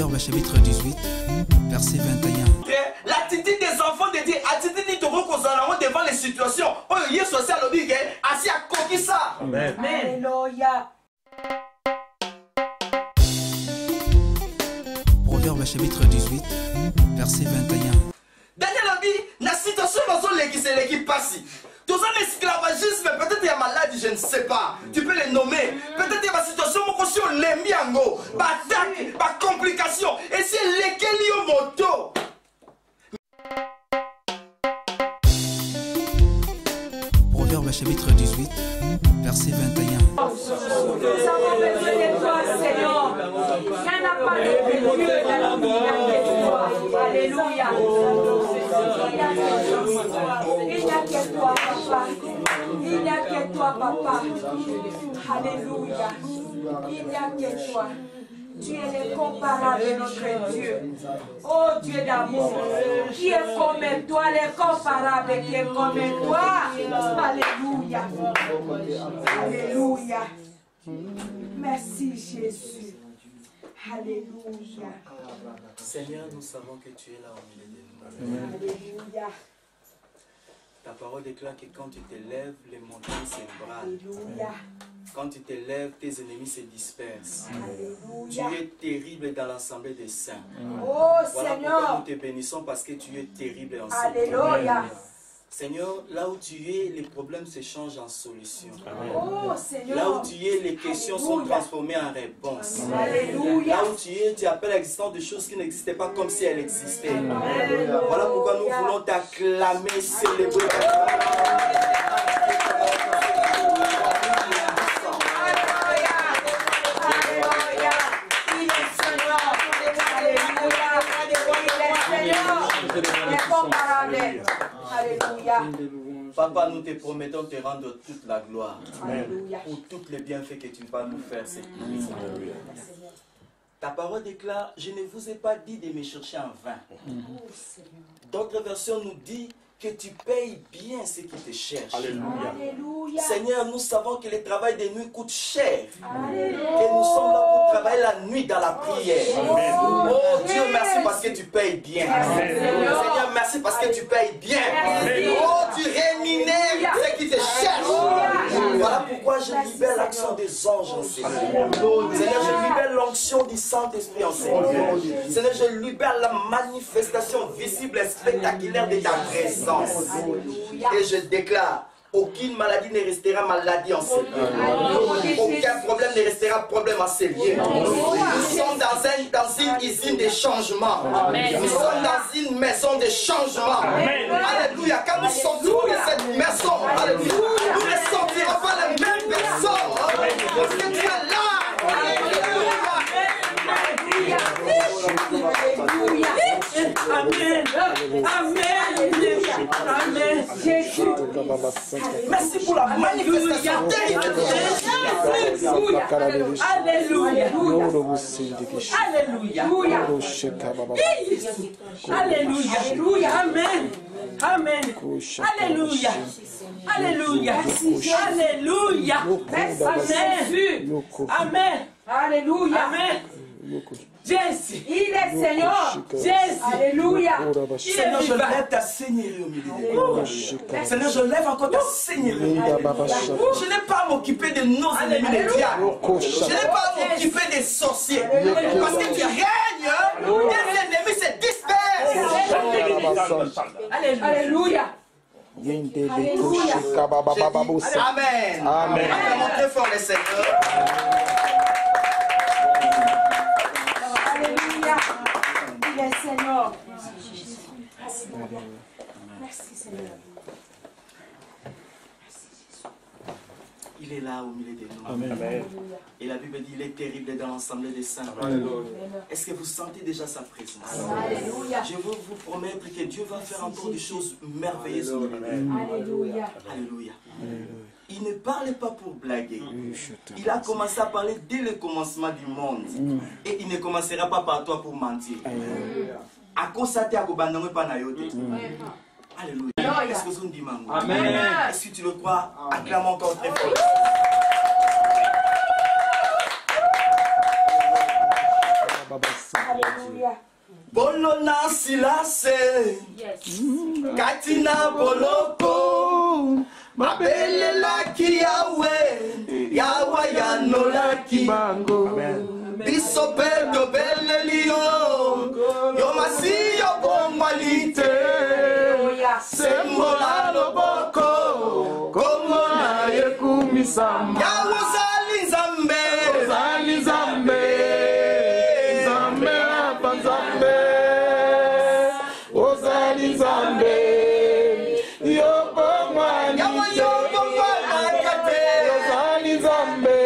Proverbe chapitre 18, verset 21. L'attitude des enfants de Dieu, attitude de devant les situations. Oh, il est social, le big, assis à coquille ça. Amen. Alléluia. Proverbe chapitre 18, verset 21. Daniel a dit, la situation c'est l'équipe passe. Dans un esclavagisme, peut-être il y a maladie, je ne sais pas. Tu peux les nommer. Peut-être il y a une situation où on l'aime bien, attaque, pas complication. Et c'est lesquels y ont moto. Proverbe chapitre 18, verset 21. Nous avons besoin de toi, Seigneur. Il n'y en a pas de plus Dieu dans la vie que toi. Alléluia. Il n'y a que toi, papa. Il n'y a que toi, papa. Alléluia. Il n'y a que toi. Tu es l'incomparable, notre Dieu. Oh Dieu d'amour, qui est comme toi, l'incomparable qui est comme toi. Alléluia. Alléluia. Merci Jésus. Alléluia. Seigneur, nous savons que tu es là au milieu de nous. Alléluia. Ta parole déclare que quand tu te lèves, les montagnes s'ébranlent. Alléluia. Quand tu te lèves, tes ennemis se dispersent. Alléluia. Tu es terrible dans l'assemblée des saints. Oh Voilà pourquoi Seigneur. nous te bénissons parce que tu es terrible en Alléluia. Seigneur, là où tu es, les problèmes se changent en solutions. Oh Seigneur. Là où tu es, les questions sont Alléluia. transformées en réponses. Alléluia. Là où tu es, tu appelles l'existence de choses qui n'existaient pas comme si elles existaient. Voilà pourquoi nous voulons t'acclamer, célébrer. Alléluia. Papa, nous te promettons de te rendre toute la gloire. Alléluia. Pour tous les bienfaits que tu vas nous faire cette nuit. Ta parole déclare, je ne vous ai pas dit de me chercher en vain. D'autres versions nous disent que tu payes bien ceux qui te cherchent. Alléluia. Seigneur, nous savons que le travail de nuit coûte cher. Alléluia. Que nous sommes là pour travailler la nuit dans la prière. Oh Dieu, merci parce que tu payes bien. Seigneur, merci parce que tu payes bien. Oh, tu rémunères ceux qui te cherchent. Voilà pourquoi je libère l'action des anges en Seigneur. Seigneur, je libère l'onction du Saint-Esprit en Seigneur. Seigneur, je libère la manifestation visible et spectaculaire de ta présence. Et je déclare, aucune maladie ne restera maladie en ces lieux. Aucun problème ne restera problème en ces lieux. Nous sommes dans une usine de changement. Nous sommes dans une maison de changement. Alléluia. Quand nous sortirons de cette maison, alléluia, nous ne sortirons pas les mêmes personnes. Parce que tu es là. Alléluia. Amen. Amen. Amen. Jésus. Merci pour la manifestation. Alléluia. Alléluia. Alléluia. Alléluia. Amen. Amen. Alléluia. Alléluia. Alléluia. Amen. Amen. Alléluia. Amen. Jésus. Il est Seigneur. Jésus. Alléluia. Seigneur, je lève ta seigneurie au milieu de nous. Seigneur, je lève encore ta seigneurie. Je n'ai pas à m'occuper de nos ennemis les diables. Je n'ai pas à m'occuper des sorciers. Parce que tu règnes, tes ennemis se dispersent. Alléluia. Amen. Amen. Montrez fort le Seigneur. Alléluia. Il est Seigneur. Merci Seigneur. Il est là au milieu de nous. Amen. Et la Bible dit, il est terrible dans l'assemblée des saints. Est-ce que vous sentez déjà sa présence? Alléluia. Je veux vous promettre que Dieu va faire encore des choses merveilleuses au milieu de nous. Alléluia. Alléluia. Il ne parlait pas pour blaguer. Il a commencé à parler dès le commencement du monde. Et il ne commencera pas par toi pour mentir. À cause de ça, alléluia. Est-ce que vous dites mango? Amen. Est-ce que tu le crois? Acclame encore très fort. Alléluia. Bolona silase. Katina boloko. Mabelela ki Yahweh. Yahweh yanola ki bango. Bisope do belelio. Yo masi yo bombalite. Sembola loboko. Komo na yekumisama. Yahweh zali nzambe. Zali nzambe. Nzambe apanzambe. Ozali nzambe. Yo bomwani. Yahweh yo bomwani kate. Ozali nzambe.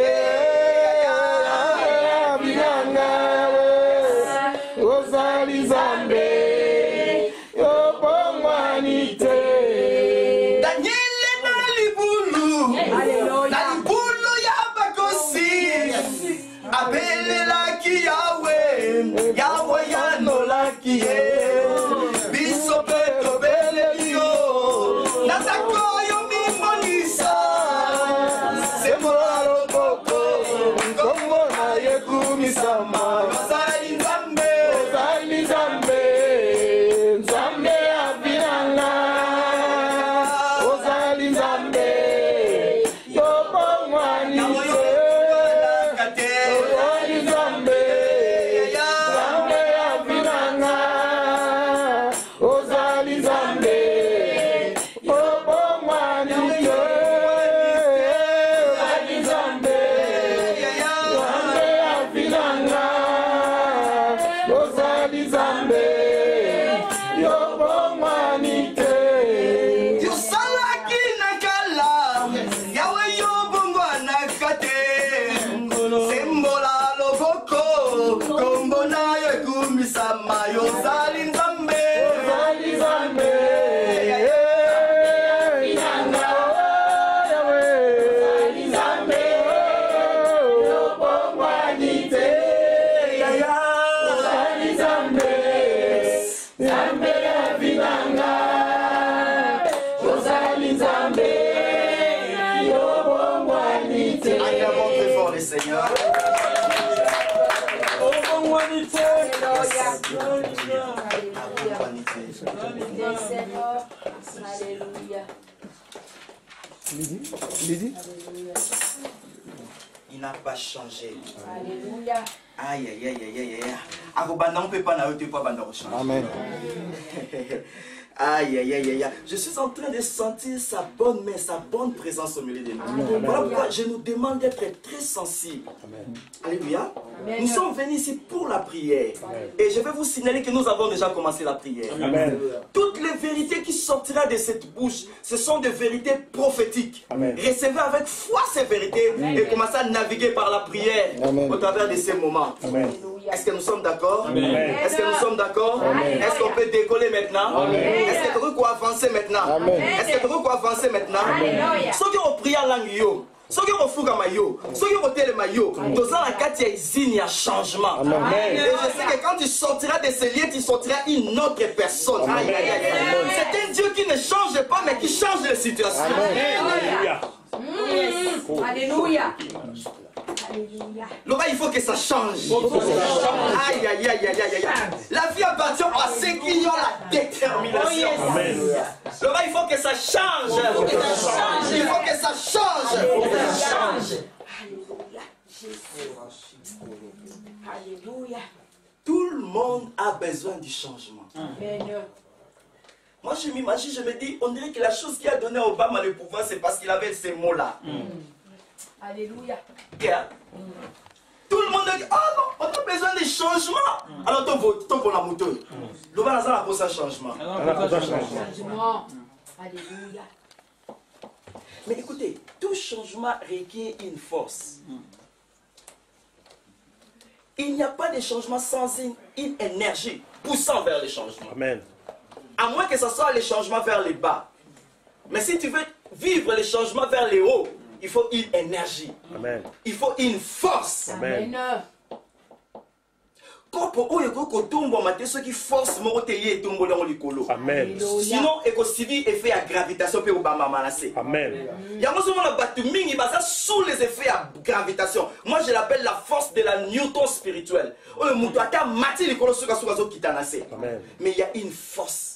Ozali nzambe. Yo bomwani te. Daniele na libulu. Na libulu ya bakosi. Abelela ki Yahweh. Yahweh yanola ki ye. Bisope tobele yo. Natako yo mimonisa. Sembola loboko. Kombo na yekumisama. Ozali nzambe. Ozali nzambe. Nzambe abiranga. Ozali nzambe. Yo bomwani te. Ozali nzambe. Nzambe abiranga. Ozali nzambe. Yo bomwani te. Ozali nzambe. Nzambe abiranga. Ozali nzambe. Yo bomwani te. Yosalaki na kala. Yahweh yo bomwana kate. Sembola loboko. Kombo na yo ekumisama. Yozali nzambe. Ozali nzambe. Abiranga. Yahweh. Ozali nzambe. Yo bomwani te. Ozali nzambe. Nzambe abiranga. Ozali nzambe. Yo bomwani te. Acclamons très fort le Seigneur. Il n'a pas changé. Alléluia. Aïe, aïe, aïe, aïe, aïe. Akobanda, on peut pas n'arrêter pas banda changer. Amen. Aïe, aïe, aïe, aïe. Je suis en train de sentir sa bonne main, sa bonne présence au milieu de nous. Voilà pourquoi je nous demande d'être très sensibles. Alléluia. Amen. Nous sommes venus ici pour la prière. Et je vais vous signaler que nous avons déjà commencé la prière. Amen. Toutes les vérités qui sortiront de cette bouche, ce sont des vérités prophétiques. Amen. Recevez avec foi ces vérités et commencez à naviguer par la prière Amen. au travers de ces moments. Amen. Est-ce que nous sommes d'accord? Amen. Est-ce que nous sommes d'accord? Amen. Est-ce qu'on peut décoller maintenant? Amen. Est-ce que tu veux qu'on avance maintenant? Amen. Est-ce que tu veux qu'on avance maintenant? Alléluia. Ceux qui ont prié en langue yo, ceux qui ont fouga mayo, ceux qui ont voté le maillot, dans la carte il y a usine, il y a changement. Amen. Et je sais que quand tu sortiras de ce lieu, tu sortiras une autre personne. Aïe, aïe, aïe. C'est un Dieu qui ne change pas, mais qui change les situations. Alléluia. Alléluia. Alléluia. Laura, il faut que ça change. Aïe, aïe, aïe, aïe, aïe, aïe. La vie appartient à ceux qui ont la détermination. Amen. Laura, il faut que ça change. Il faut que ça change. Alléluia. Jésus. Alléluia. Tout le monde a besoin du changement. Amen. Moi, je m'imagine, je me dis, on dirait que la chose qui a donné à Obama le pouvoir, c'est parce qu'il avait ces mots-là. Alléluia. Yeah. Tout le monde dit, oh non, on a besoin de changement. Alors, ton pour la moto. L'Obama a besoin de changement. Changement. Alléluia. Mais écoutez, tout changement requiert une force. Il n'y a pas de changement sans une énergie poussant vers le changement. Amen. À moins que ce soit le changement vers le bas. Mais si tu veux vivre le changement vers le haut, il faut une énergie. Amen. Il faut une force. Amen. Amen. kopo oyo kotombo mate ceux qui force moko te ye tombo le likolo. Amen. Sinon écosibi effet à gravitation pe obama manase. Amen. Yango so mona batu mingi basa sous les effets à gravitation. Moi je l'appelle la force de la Newton spirituelle. Oyo mutu ata mati likolo soka soka zo kitanase. Amen. Mais il y a une force.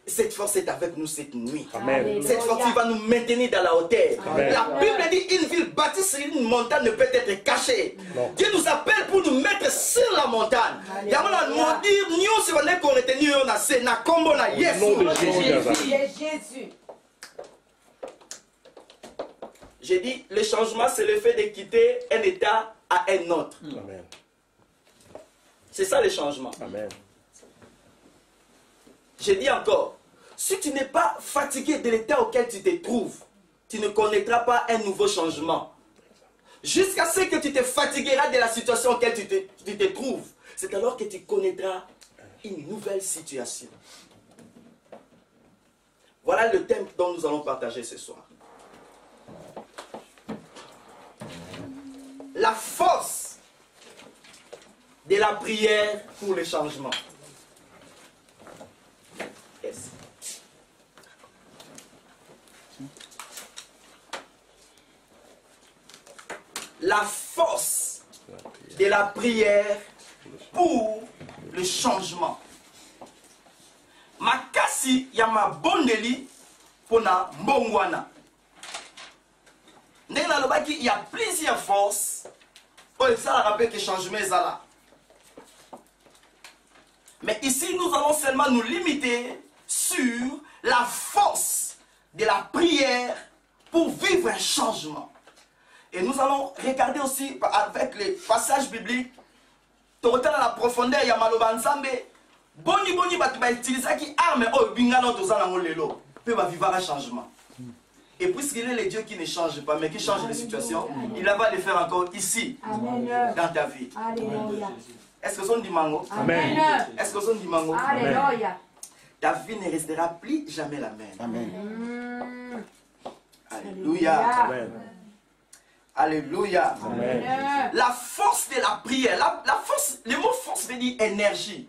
Cette force est avec nous cette nuit. Amen. Cette force qui va nous maintenir dans la hauteur. Amen. La Bible dit une ville bâtie sur une montagne ne peut être cachée. Non. Dieu nous appelle pour nous mettre sur la montagne. Yamana nous dire nous si on est qu'on retenir on a c'est na combo na yes. Au nom de Jésus. Jésus. J'ai dit le changement c'est le fait de quitter un état à un autre. Amen. C'est ça le changement. Amen. J'ai dit encore, si tu n'es pas fatigué de l'état auquel tu te trouves, tu ne connaîtras pas un nouveau changement. Jusqu'à ce que tu te fatigueras de la situation auquel tu te trouves, c'est alors que tu connaîtras une nouvelle situation. Voilà le thème dont nous allons partager ce soir. La force de la prière pour le changement. Yes. La force de la prière pour le changement. Makasi yama bondeli pona mbongwana. Il y a plusieurs forces pour ça rappeler que le changement est là. Mais ici, nous allons seulement nous limiter sur la force de la prière pour vivre un changement. Et nous allons regarder aussi avec les passages bibliques, dans la profondeur, il y a Maloba Nzambe, boni batu ba utiliser qui arme oh bingano to zana ngolelo, peut va vivre un changement. Et puisqu'il est le Dieu qui ne change pas, mais qui change les situations, il va le faire encore ici, dans ta vie. Alléluia. Est-ce que son dit mango? Amen. Est-ce que son dit mango? Alléluia. Ta vie ne restera plus jamais la même. Amen. Alléluia. Amen. Alléluia. Amen. La force de la prière. La force, le mot force veut dire énergie.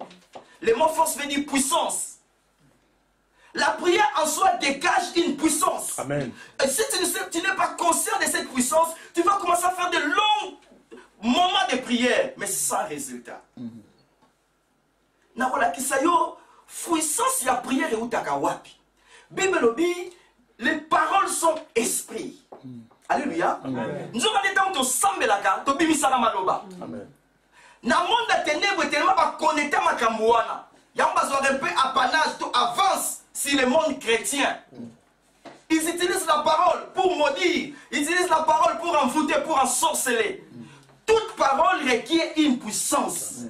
Le mot force veut dire puissance. La prière en soi dégage une puissance. Amen. Et si tu n'es pas conscient de cette puissance, tu vas commencer à faire de longs moments de prière, mais sans résultat. Nakola kisayo, puissance de la prière est utaka wapi. Bible lobi, les paroles sont esprit. Alléluia. Nous avons des temps où sambelaka, to bimisana maloba. Amen. Na monde de ténèbres tellement pas connecté à Makambouana. Yamba un peu apanage, tout avance sur le monde chrétien. Ils utilisent la parole pour maudire, ils utilisent la parole pour envoûter, pour ensorceler. Toute parole requiert une puissance.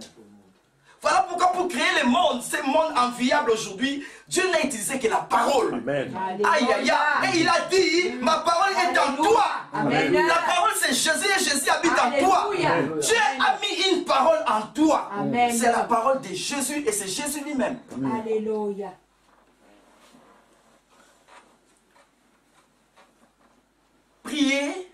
Voilà pourquoi pour créer le monde, ce monde enviable aujourd'hui, Dieu n'a utilisé que la parole. Amen. Aïe aïe aïe. Et il a dit, ma parole est en toi. Amen. La parole c'est Jésus et Jésus habite en toi. Alléluia. Dieu a mis une parole en toi. Amen. C'est la parole de Jésus et c'est Jésus lui-même. Alléluia. Prier,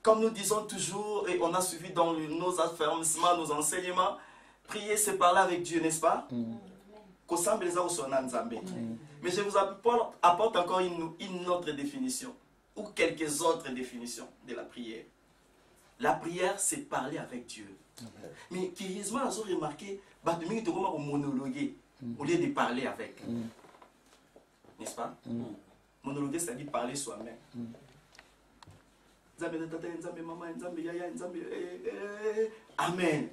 comme nous disons toujours, et on a suivi dans nos affermissements, nos enseignements, prier c'est parler avec Dieu, n'est-ce pas? Mais je vous apporte encore une autre définition, ou quelques autres définitions de la prière. La prière, c'est parler avec Dieu. Mais curieusement, on a remarqué, que on monologuer au lieu de parler avec. N'est-ce pas? Monologuer, c'est-à-dire parler soi-même. Amen.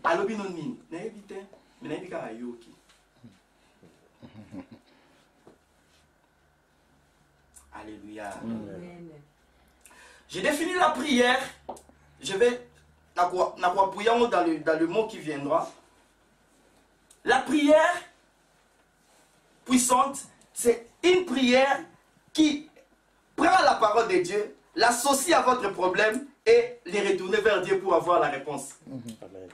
Alléluia. J'ai défini la prière. Je vais dans le mot qui viendra. La prière puissante, c'est une prière qui prend la parole de Dieu, l'associe à votre problème et les retourner vers Dieu pour avoir la réponse. Amen.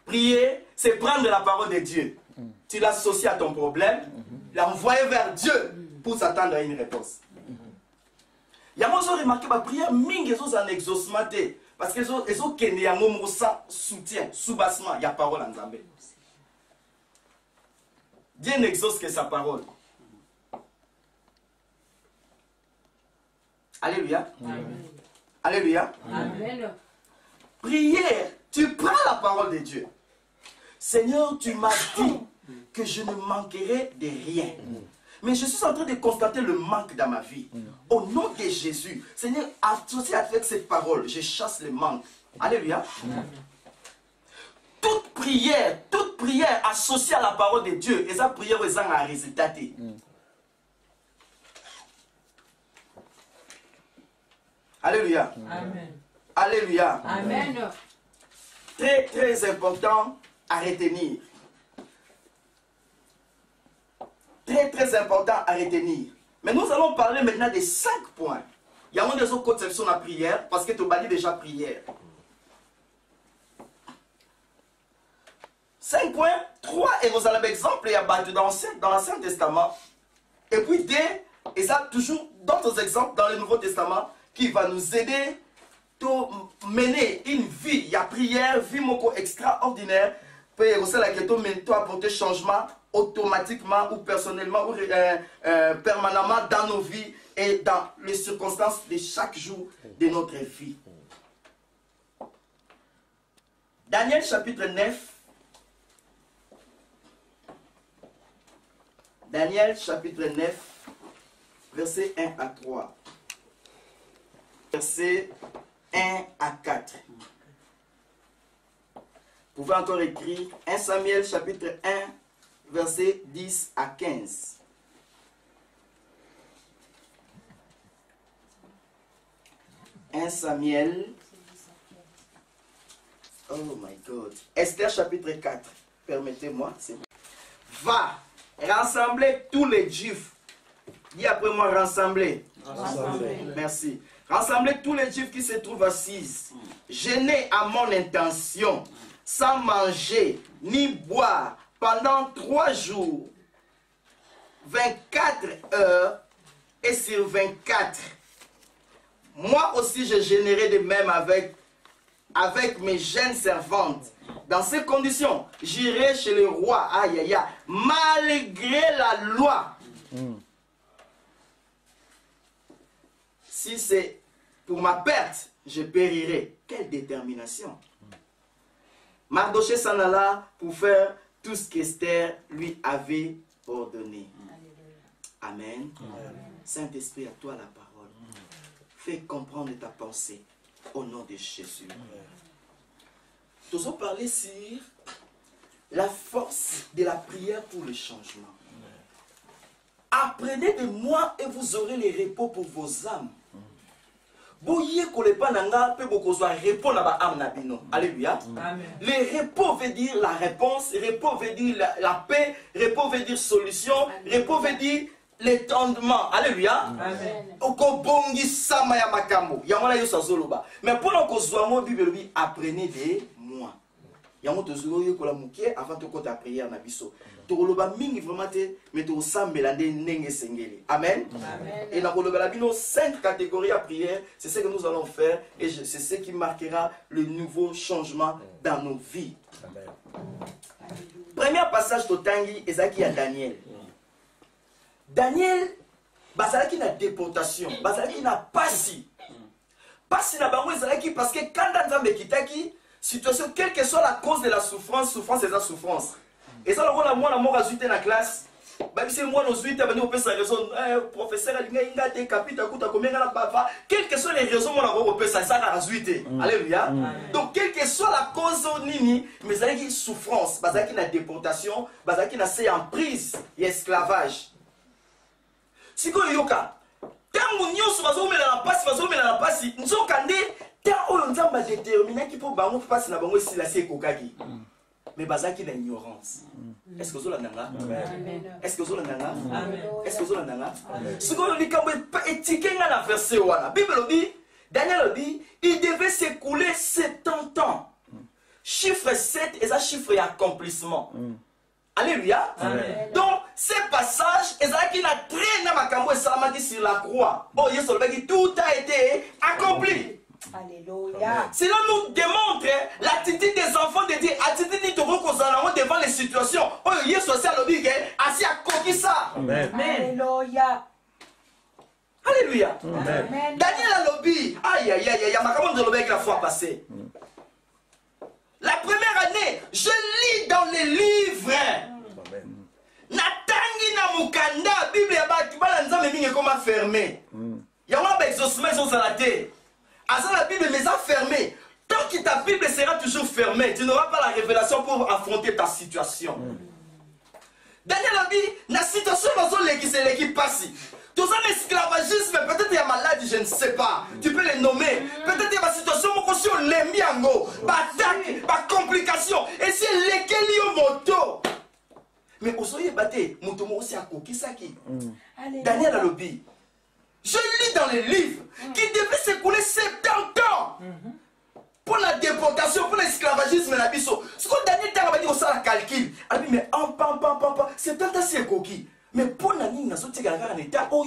Prier, c'est prendre la parole de Dieu. Tu l'associes à ton problème, l'envoyer vers Dieu pour s'attendre à une réponse. Il y a remarqué que la prière, mingi en exaucement. Parce qu'ils ont un sans soutien, sous-bassement, il y a parole en Zambé. Dieu n'exauce que sa parole. Alléluia. Amen. Alléluia. Amen. Prière, tu prends la parole de Dieu. Seigneur, tu m'as dit que je ne manquerai de rien. Mais je suis en train de constater le manque dans ma vie. Au nom de Jésus, Seigneur, associé avec cette parole, je chasse le manque. Alléluia. Toute prière associée à la parole de Dieu, et cette prière est un résultat. Alléluia. Amen. Alléluia. Amen. Très, très important à retenir. Très, très important à retenir. Mais nous allons parler maintenant des 5 points. Il y a des autres conceptions de la prière, parce que tu as dit déjà prière. 5 points, 3, et vous avez l'exemple, il y a battu dans l'Ancien Testament. Et puis 2, et ça toujours d'autres exemples dans le Nouveau Testament, qui va nous aider à mener une vie, il y a prière, vie extraordinaire, pour apporter changement automatiquement ou personnellement ou permanemment dans nos vies et dans les circonstances de chaque jour de notre vie. Daniel chapitre 9. Daniel chapitre 9, versets 1 à 3. Versets 1 à 4. Vous pouvez encore écrire 1 Samuel chapitre 1, versets 10 à 15. « 1 Samuel. Oh my God. Esther chapitre 4. Permettez-moi. Va rassembler tous les Juifs. Dis après moi rassembler. Merci. Rassembler tous les Juifs qui se trouvent assis. Jeûner à mon intention, sans manger ni boire pendant 3 jours, 24 heures et sur 24. Moi aussi je jeûnerai de même avec mes jeunes servantes. Dans ces conditions, j'irai chez le roi, aïe aïe aïe, malgré la loi. Si c'est pour ma perte, je périrai. Quelle détermination. Mardoché s'en alla pour faire tout ce qu'Esther lui avait ordonné. Amen. Saint-Esprit, à toi la parole. Fais comprendre ta pensée au nom de Jésus. Nous allons parler sur la force de la prière pour le changement. Apprenez de moi et vous aurez le repos pour vos âmes. Alléluia. Le repos veut dire la réponse, repos veut dire la paix, repos veut dire solution, repos veut dire l'étendement. Alléluia. Mais pendant que vous avez apprenez de moi. Avant de prière na biso. Amen. Et dans le 5 catégories à prière, c'est ce que nous allons faire et c'est ce qui marquera le nouveau changement dans nos vies. Amen. Premier passage de Tangi, Ezaki à Daniel. Daniel, Bazalaki na déportation, Bazalaki na passi. Passi na bango Ezaki parce que quand Nzambe kitaki, situation, quelle que soit la cause de la souffrance, souffrance c'est la souffrance. Et ça, on a moi la suite dans la classe. Même si moi nos suite, on peut sa raison. Professeur, quelles que soient les raisons, on peut ça la suite. Alléluia. Donc, quelle que soit la cause, nini, mais ça qui souffrance, ça qui na déportation, ça qui na c'est en prise et esclavage. Si vous yoka, tant mon yon soit zoomé la passe, nous sommes candés. Tant on a déterminé qu'il faut bango passer na bango si la c'est kokaki. Mais bazaki na ignorance. Est-ce que vous l'avez? Est-ce que vous l'avez? Est-ce que vous l'avez? Ce qu'on dit quand on étiquette dans la verset la Bible dit, Daniel dit, il devait s'écouler 70 ans. Chiffre 7 et ça chiffre accomplissement. Alléluia. Amen. Donc, ces passages, qui n'a traîné ma cambo et ça m'a dit sur la croix. Oh, tout a été accompli. Alléluia. Cela nous démontre l'attitude des enfants de Dieu. Attitude de devant les situations. Oh, il est social, le big, assis à coquille ça. Amen. Alléluia. Alléluia. Amen. Daniel a lobby. Aïe, aïe, aïe, aïe, ma commande de lobby avec la fois passée. La première année, je lis dans les livres. Amen. Natangi na mukanda, Bible ya batu, bala nzambe mingi koma fermé. Yama ba exaucement ils sont à la terre. Asa la Bible mais a fermé. Tant que ta Bible sera toujours fermée, tu n'auras pas la révélation pour affronter ta situation. Daniel a dit, la situation dans l'équipe passe. Tous un esclavagisme, peut-être il y a maladie, je ne sais pas. Tu peux les nommer. Peut-être il y a une situation où les miango, attaque, complication. Et c'est lesquels y moto. Mais au soyez batté, moto aussi à coquille saki. Daniel a lobby. Je lis dans les livres qu'il devait s'écouler 70 ans pour la déportation, pour l'esclavagisme. Ce que Daniel a dit au ça la calcul. Il a dit, mais en pam, 70 ans c'est coquille. Mais pour la ligne, en état, oh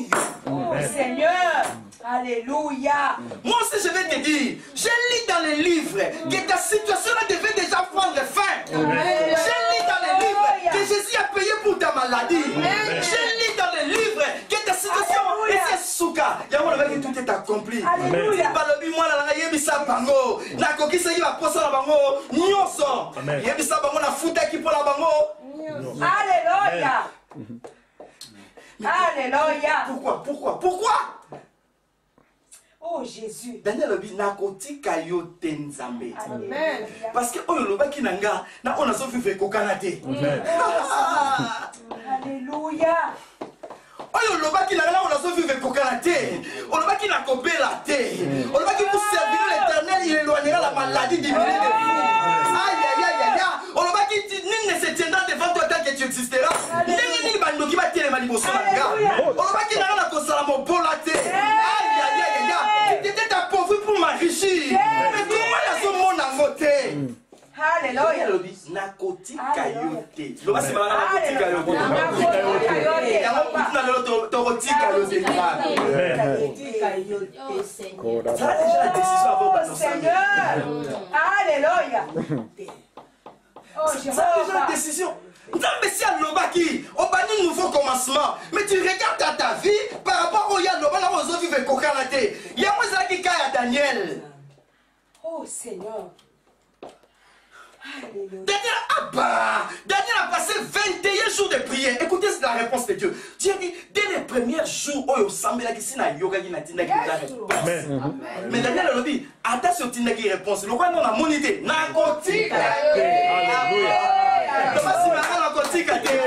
Seigneur, alléluia. moi aussi je vais te dire, je lis dans les livres que ta situation là devait déjà prendre fin. Je lis dans les livres que Jésus a payé pour ta maladie. Je lis dans les livres que ta situation est souka. Il y a un moment tout est accompli. Alléluia. Moi la yebisa bango, na kokisa yi ba posa na bango, nyonso. Yebisa bango na futa ki pour la bango. Alléluia. Alléluia. Pourquoi? Oh Jésus. Daniel a dit nakotika yo tenzambe. Amen. Parce que oyo lobaki nanga na ona so vivre kokanate. Alléluia. Oyo lobaki nanga na ona so vivre kokanate. Olobaki na kobela te. Olobaki pour servir l'Éternel, il éloignera la maladie du milieu de vous. Aïe aïe aïe aïe. Olobaki nul ne se tiendra devant toi tant que tu existeras. Nini ni bandoki ba telema liboso nanga. Olobaki nanga na kosala mobola te. Aïe aïe aïe aïe. Tu étais appauvri pour m'enrichir. Mais comment la so mona ngote? Alléluia. Nakotika yote. Loba si bana nakotika yote. Yango kuna lelo tokotika yote. Ça a déjà la décision avant de Seigneur. Alléluia. Oh Ça a déjà la décision. Nzambe si alobaki, obani nouveau commencement. Mais tu regardes ta vie par rapport au ya loba la ozo vivre kokanate. Yango ezalaki ka ya Daniel. Oh Seigneur. Alléluia. Daniel a passé 21 jours de prière. Écoutez la réponse de Dieu. Dieu dit, dès les premiers jours, il semble que si na yoga qui n'a réponse. Mais Daniel a dit, attention, tu n'as pas réponse. Le roi n'a monité. N'a côté. Alléluia. Le roi si maintenant n'a côté caté. Le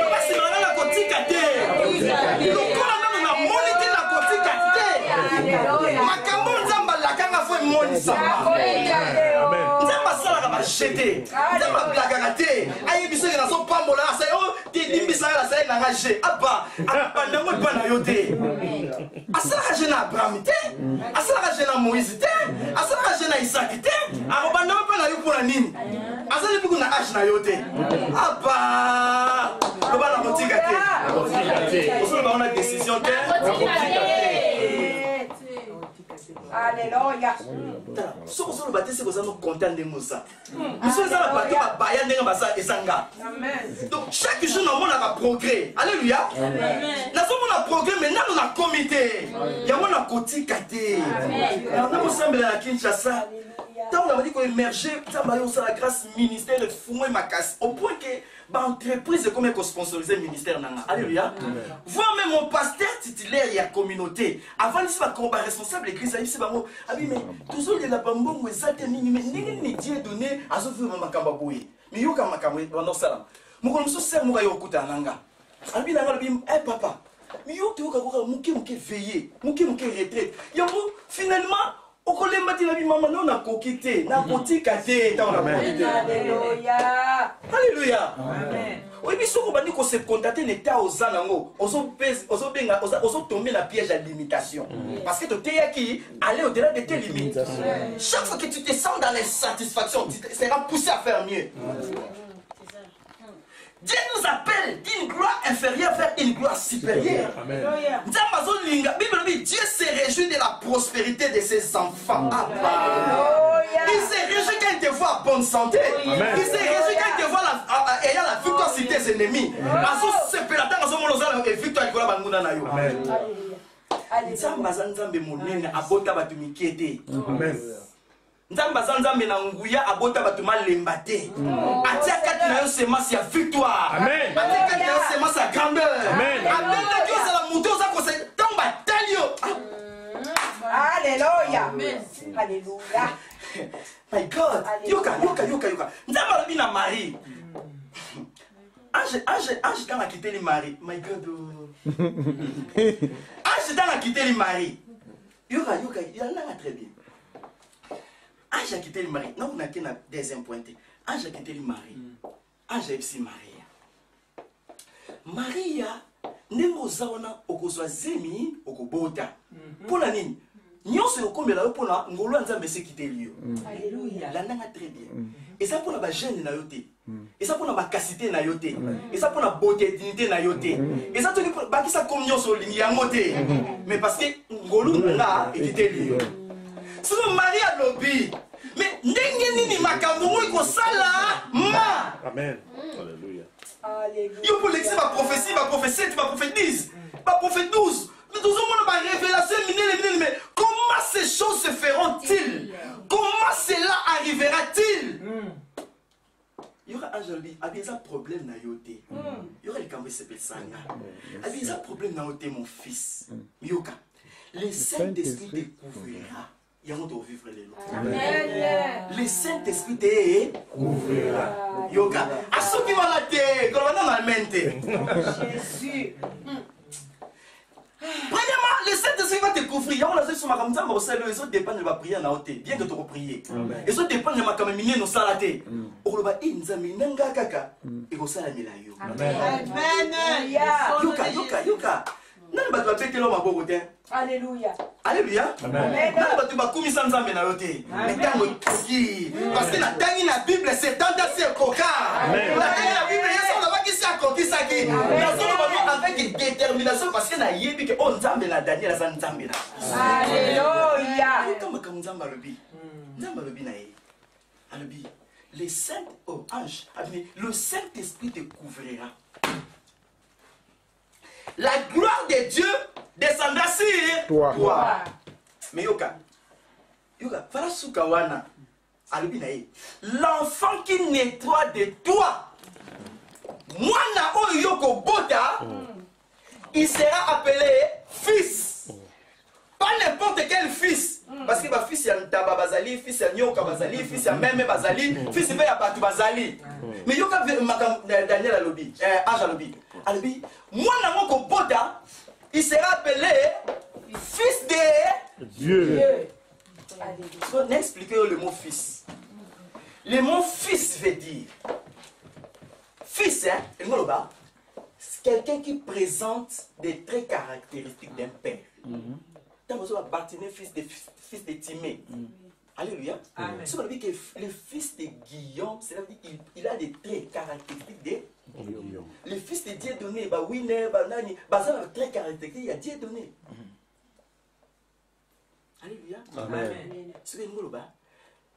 roi si maintenant n'a côté caté. Le roi n'a monité n'a côté caté. Ma camon zamba la kanga foi monisa. Jeté. Nzamba blagaka te. Ayebiso ke naso pambola sa yo tidimbisa la sa na ngaje. Aba, abandango bana yo te. Asala jena Abraham te. Asala jena Moïse te. Asala jena Isaac te. Abandango bana yo pona nini? Asala biku na age na yo te. Aba, lo bana kotika te. Oso ba ona décision te. Alléluia. Ce que vous avez dit, c'est que vous êtes content de Moussa. Vous êtes donc chaque jour, nous avons un progrès. Alléluia. Nous avons un progrès, maintenant nous avons un comité. Il y a un côté caté. Nous avons un Kinshasa. Tant on a dit qu'on émergeait, la grâce ministère de Fumé Makas. Au point que l'entreprise est comme sponsorisé le ministère. Alléluia. Voir même mon pasteur titulaire et la communauté. Avant de se faire responsable de l'église, il s'est dit, mais toujours les labambons, mais ça, mais Dieu donné à ce que ma cambaboui. Mais yo kama kamwe dans salam. Mon comme ça moi yo kuta nanga. Abi nanga bi eh papa. Mais yo te ko ko muke veiller, muke retraite. Yo finalement au collège matin la maman non a coquité, n'a botika te dans la Alléluia. Alléluia. Amen. Oui, mais si on dit qu'on se contenter l'état aux anango, on tomber dans le piège à limitation. Parce que tu es qui aller au-delà de tes limites. Chaque fois que tu te sens dans l'insatisfaction, tu seras poussé à faire mieux. Dieu nous appelle d'une gloire inférieure vers une gloire supérieure. Amen. Dieu se réjouit de la prospérité de ses enfants. Il se réjouit quand il te voit en bonne santé. Amen. Il se réjouit quand il te voit ayant la victoire sur tes ennemis. Amen. Nzambe aza nzambe na nguya abota bato malemba te. Atia kati na yo semence ya victoire. Amen. Atia kati na yo semence ya grandeur. Amen. Abenda Dieu la moto za ko se tomba talio. Alléluia. Alléluia. My God. Yoka. Nzambe alobi na Marie. Ange quand a quitté les maris. My God. Ange quand a quitté les maris. Yoka, il en a très bien. Ange a quitté le mari. Non, on a qu'un deuxième pointé. Ange a quitté le mari. Ange a aussi Maria. Maria, n'est-ce pas okozwa zemi okobota. Pour la nini. Nyonso yokomela yo pona ngolo nzambe se quitté liyo. Alléluia. La nanga très bien. Et ça pour la jeune na yote. Et ça pour la capacité na yote. Et ça pour la beauté dignité na yote. Et ça tout ba ki sa communion sur lingi yangote. Mais parce que ngolo nga quitté liyo. Sinon Maria lobby. Mais nini makambo ko sala ma. Amen. Alléluia. Alléluia. Yo pour l'exer ma prophétie, ma prophétise, ma prophétie 12. Nous avons ma révélation mais comment ces choses se feront-ils? Comment cela arrivera-t-il? Il y aura un joli, il y a un problème na yote. Il y aura les cambés s'appellent Sanya. Il y a un problème na yote mon fils. Yoka. Le Saint-Esprit découvrira. Il y a un autre vivre les lois. Le Saint-Esprit découvrira. Yoka. À ceux qui vont la terre, quand on a la mente. Jésus. Premièrement, le Saint-Esprit va te couvrir. On a dit sur ma caméra, les autres dépendent de la prière na hôtel. Bien que tu prier. Les autres dépendent de ma caméra, nous salaté. On va dire, nzamina kaka. Et on sala milayo. Amen. Yoka. Non, tu vas péter l'homme à Bogotin. Alléluia. Alléluia. Amen. Non, tu vas commis sans nzambe na yote. Mais tant que parce que la Bible c'est tant d'assez coca. La Bible c'est on va qui c'est coquille ça qui. Avec détermination parce que na yebi que on nzambe na Daniel za nzambe na. Alléluia. Comme nzambe lobi. Nzambe lobi na ye. Alobi les saints anges, le Saint-Esprit te couvrira. La gloire de Dieu descendra sur toi. Mais yoka, fala sukawana. Alobi na ye. L'enfant qui naîtra de toi. Moi na oyoko bota. Il sera appelé fils. Pas n'importe quel fils. Parce que ma fils y a Ntaba Bazali, fils y a Nyoka Bazali, fils y a Meme Bazali, fils y a Batu Bazali. Mais Yoka Daniel Alobi, Ange Alobi. Alobi, moi n'a mon bota, il sera appelé fils de Dieu. Donc, n'expliquez le mot fils. Le mot fils veut dire fils, hein, c'est quelqu'un qui présente des traits caractéristiques d'un père. Tant que vous avez fils de Timée. Alléluia. Si vous avez dit que le fils de Guillaume, c'est-à-dire qu'il a des traits caractéristiques de le fils de Dieudonné, Winner, Banani, ça a très caractéristique, il y a Dieudonné. Alléluia. Amen.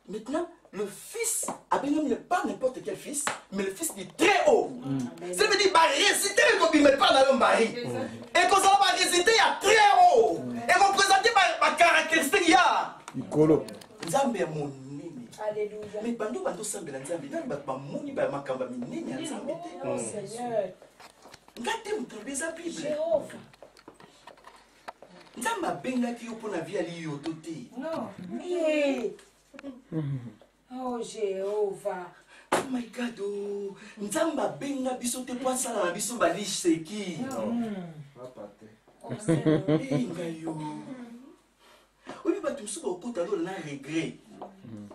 Maintenant, le fils, pas n'importe quel fils, mais le fils du très haut. Ça veut dire, réciter le mais pas dans le mari. Et quand ça va réciter, il y a très haut. Et qu'on présente ma caractéristique, il y a. Nzambe est mon nini. Alléluia. Mais bando sambe na nzambe, dans ba moni ba makamba minene ya nzambe te. Oh Seigneur. Ngate mutobeza Bible. Jéhovah. Nzambe abengaki yo pona vie ali yo tote. Non. Hey. Oh Jéhovah. Oh my God. Oh. Nzambe abenga biso te po asala na biso baliseki. Papa te. Oh Seigneur. Ngayo. Oui, mais tu me souviens au côté de la regret.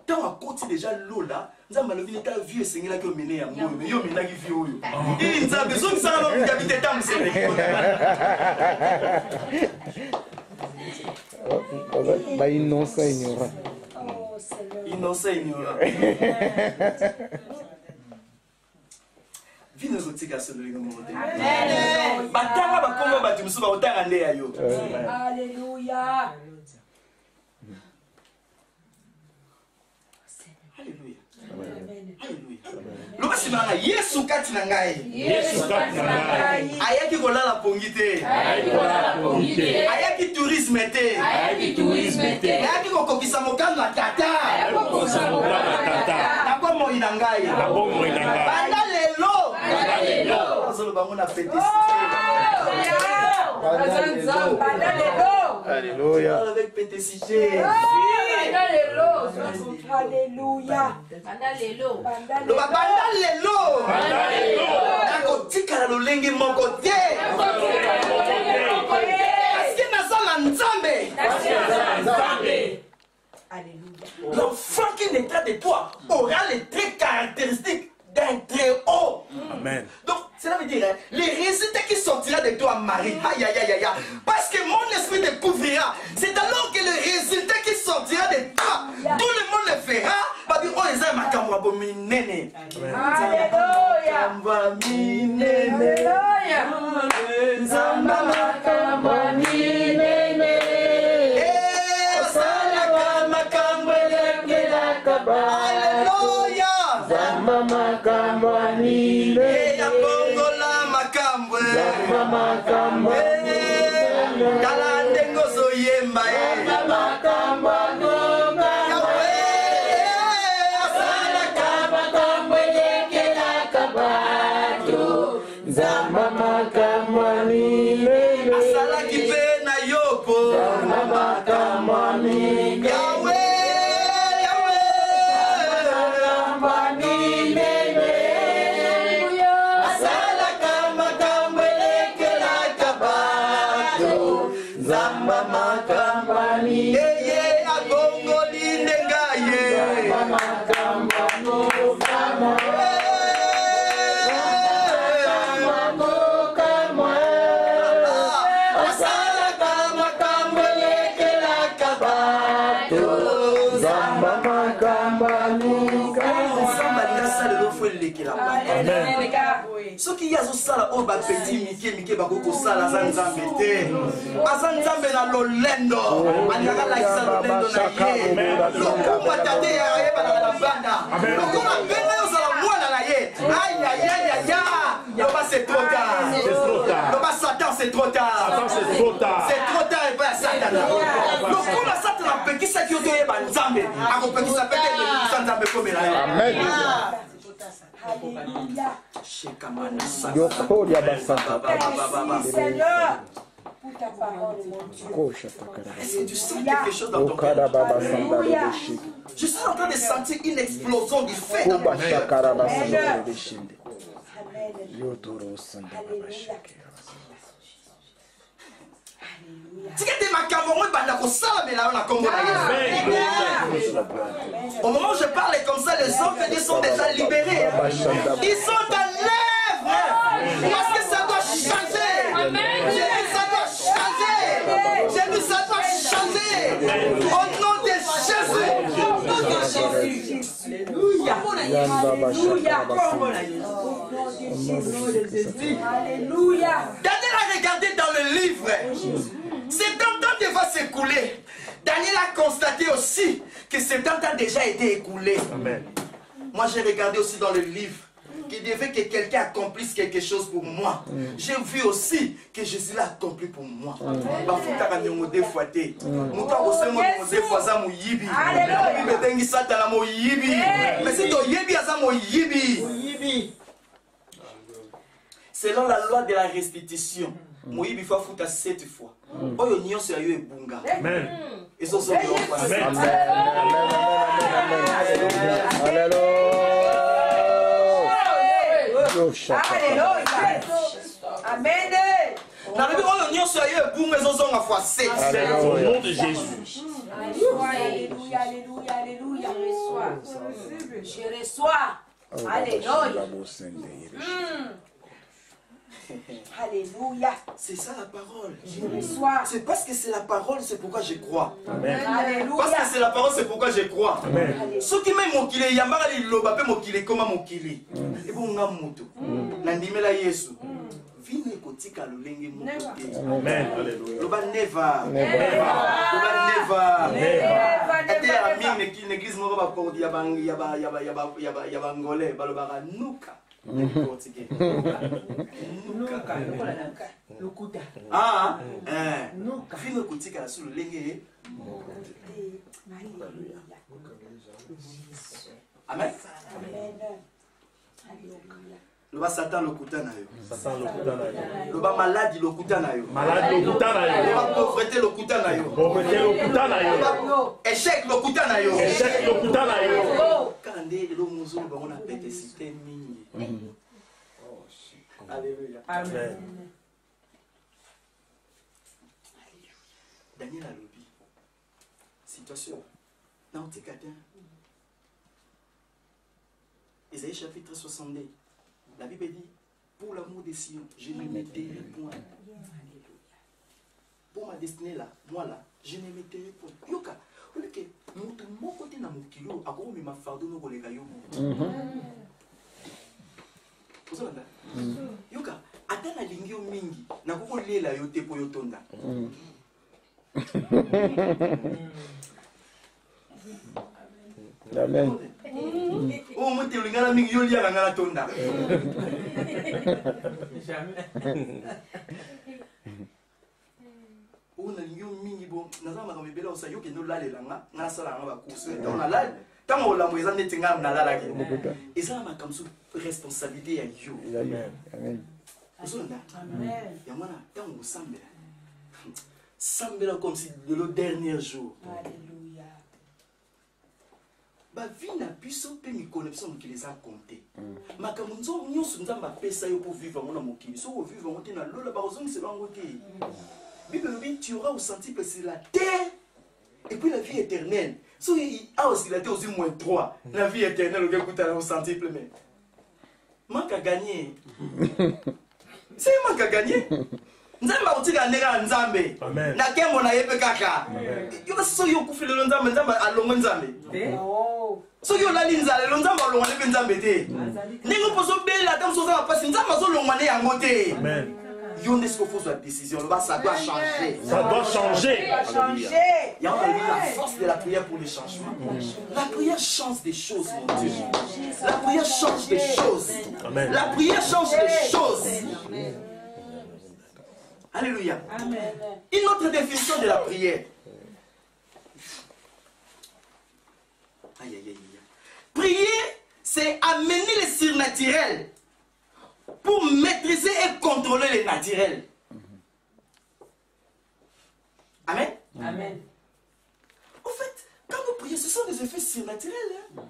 Tant à côté déjà l'eau là, nous avons le vieux vieux seigneur qui a mené à moi, mais il a mené vieux. Il nous a besoin de ça, nous avons habité dans le Sénégal. Bah, innocent ignorant. Oh Seigneur. Innocent ignorant. Pino zotika solo ngomote. Amen. Batanga bakoma batu musu bakotanga nde ya yo. Alléluia. Alléluia. Alléluia. Loba simanga Yesu kati na ngai. Yesu kati na ngai. Ayaki kolala pongi te. Ayaki tourisme te. Ayaki kokokisa mokano na tata. Na bomo ina ngai. Banda lelo. Azolo bango na féticité. Alléluia. Avec péticité. Alléluia. Loba banda lelo. Nakotika na lolenge moko te. Parce que naza na Nzambe. L'enfant qui naîtra de toi aura les traits caractéristiques d'un très haut. Amen. Donc, cela veut dire, les résultats qui sortiront de toi, Marie, aïe, aïe, aïe, aïe, parce que mon esprit découvrira, c'est alors que le résultat qui sortira de toi, tout le monde le fera, va dire, oh, les hommes, ma cambo, minene. Alléluia. Alléluia. Ya bongola makambwe. Kala ndengo zoyemba asalaki pe na yopo. Ce qui y a au sala au petit Mike bakoko sala zanzambe te. Azanzambe na lolendo. Anyaka la isa lolendo na ye. Lokuma tate ya ye bana na banda. Lokuma benga yo sala mwana na ye. Aïe aïe aïe aïe. Loba c'est trop tard. Loba Satan c'est trop tard. C'est trop tard et pas Satan. Lokuma Satan na pekisa ki oto ye banzambe. Ako pekisa peke le sanzambe komela yo. Amen. Alléluia. Yokoria basanta. Merci Seigneur pour ta parole, mon Dieu. Kosha takara. Est-ce que tu sens quelque chose dans ton Okada cœur? baba sanda beshi. Je suis en train de sentir une explosion du feu dans mon Kuba cœur. shakara basanda beshi. Amen. Yotoro sanda beshi. Au moment où je parle comme ça, les hommes de Dieu sont déjà libérés. Ils sont à l'œuvre. Parce que ça doit changer. J'ai dit ça doit changer. J'ai dit ça doit changer. Au nom de Jésus. Alléluia. Alléluia. Daniel a regardé dans le livre. C'est temps va s'écouler. Daniel a constaté aussi que ce temps a déjà été écoulé. Amen. Moi j'ai regardé aussi dans le livre qu'il devait que quelqu'un accomplisse quelque chose pour moi. J'ai vu aussi que Jésus l'a accompli pour moi. Selon la loi de la restitution, Moïbi faut foutre 7 fois. Oyo nyonso ya yo ebunga. Amen. Eso so yo kwa. Amen. Alléluia. Amen. Na bibi oyo nyonso ya yo ebunga eso so nga fois 7. Au nom de Jésus. Alléluia, alléluia, alléluia. Je reçois. Alléluia. Alléluia. C'est ça la parole. Je reçois. C'est parce que c'est la parole, c'est pourquoi je crois. Amen. Alléluia. Parce que c'est la parole, c'est pourquoi je crois. Amen. Ce qui met mon kile, yambara li loba pe mon kile, comment mon kile. Et bon nga moto. Nandimela Yesu. Vine kotika lolenge mokote. Amen. Alléluia. Loba never. Loba never. Ete ami n'église moko ba kordi ya bangolais balobaka nuka. Lukuta. Ah, vine kotika sur lolenge. Amen. Loba Satan lokuta na yo. Satan lokuta na yo. Loba maladie lokuta na yo. Malade lokuta na yo. Loba pauvreté lokuta na yo. Pauvreté lokuta na yo. Loba échec lokuta na yo. Échec lokuta na yo. Kande lo muzulu bango na pete cité mingi. Alléluia. Amen. Daniel alobi. Situation. Na otikata. Isaïe chapitre 62. La Bible dit, pour l'amour des Sion, je ne me tairai point. Pour ma destinée là, moi là, je ne me tairai point. Yoka, vous que mon côté na mon kilo, à quoi ma fardeau no kolega yo. Vous savez Yoka, ata na lingio mingi, na koko lela yo te po yo tonda. Amen. Oh, moi, tu es le gars qui est là, tonda. Oh, na lingio mingi bon, na zama kama bela osa yoke no lale langa, na sala nga ba kusu. On a lale, tant on la moisa neti nga na lala ki. Et ça ma comme sous responsabilité ya yo. Amen. Amen. Amen. Ya mwana, tant on sambela. Sambela comme si le dernier jour. Alléluia. Ba vie na biso pe mi connexion qui les a compté. Makambo nzo nyonso nzamba pesa yo pour vivre mon mokili. So ko vivre monter na lola ba ozongi se bango te. Bible dit tu auras au centuple c'est la terre et puis la vie éternelle. So il a aussi la terre aussi -3. La vie éternelle au écoute au centuple mais. Manque à gagner. C'est manque à gagner. Nzamba utika nega nzambe. Na kembo na yepe kaka. Yo so yo kufile lo nzambe nzamba alongo nzambe. So yo lali nzale lo nzamba alongo lepe nzambe te. Ningo poso bela tam so za pasi nzamba zo longo ne yango te. Amen. Yo n'est-ce qu'il faut la décision, ça doit changer. Ça doit changer. Il y a la force de la prière pour les changements. La prière change des choses, mon Dieu. La prière change des choses. Amen. La prière change des choses. Alléluia. Amen. Une autre définition de la prière. Aïe, aïe, aïe. Prier, c'est amener le surnaturel pour maîtriser et contrôler les naturels. Amen. Amen. En fait, quand nous prions, ce sont des effets surnaturels. Hein?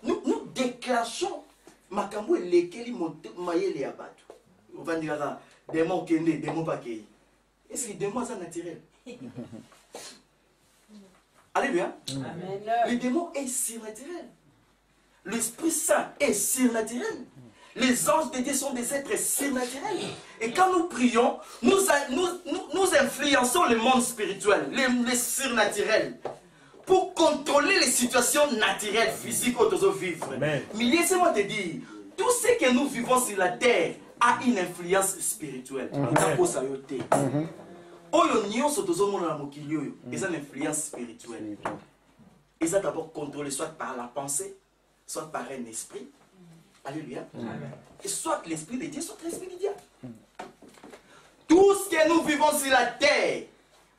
Nous déclenchons makambo lesquels maillent les abattus. On va dire ça, démons qui ne démons pas qui. Est-ce que les démons sont naturels? Alléluia. Amen. Le démon est surnaturel. L'Esprit Saint est surnaturel. Les anges de Dieu sont des êtres surnaturels. Et quand nous prions, nous influençons le monde spirituel, le surnaturel, pour contrôler les situations naturelles, physiques où nous vivons. Mais laissez-moi te dire, tout ce que nous vivons sur la terre a une influence spirituelle. Ils ont une influence spirituelle. Ils ont d'abord contrôlé soit par la pensée, soit par un esprit. Alléluia. Et soit l'esprit de Dieu, soit l'esprit du diable. Tout ce que nous vivons sur la terre